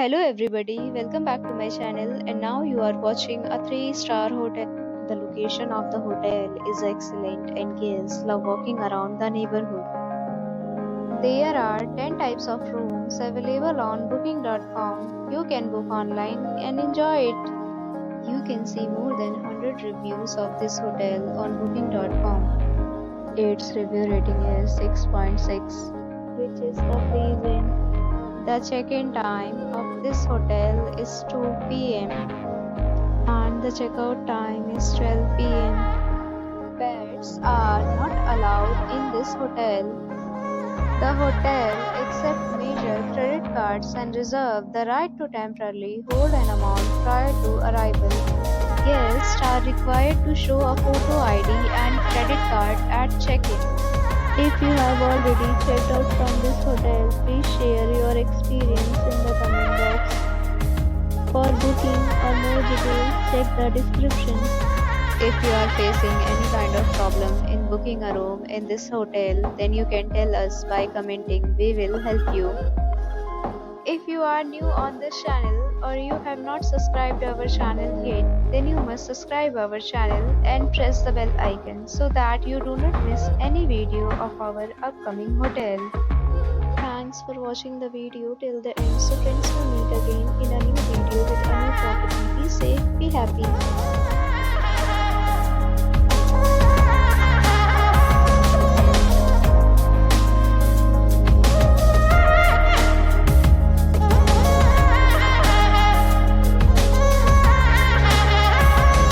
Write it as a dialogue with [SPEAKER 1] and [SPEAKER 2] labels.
[SPEAKER 1] Hello everybody, welcome back to my channel, and now you are watching a 3-star hotel. The location of the hotel is excellent and guests love walking around the neighborhood. There are 10 types of rooms available on booking.com. You can book online and enjoy it. You can see more than 100 reviews of this hotel on booking.com. Its review rating is 6.6, which is pleasant. The check-in time of this hotel is 2 p.m. and the checkout time is 12 p.m. Pets are not allowed in this hotel. The hotel accepts major credit cards and reserves the right to temporarily hold an amount prior to arrival. Guests are required to show a photo ID and credit card at check-in. If you have already checked out from this hotel, please share your experience in the comment box. For booking or more details, check the description. If you are facing any kind of problem in booking a room in this hotel, then you can tell us by commenting. We will help you. If you are new on this channel or you have not subscribed our channel yet, then you must subscribe our channel and press the bell icon so that you do not miss any video of our upcoming hotel. Thanks for watching the video till the end. So friends, will meet again in a new video with a new property. Be safe, be happy.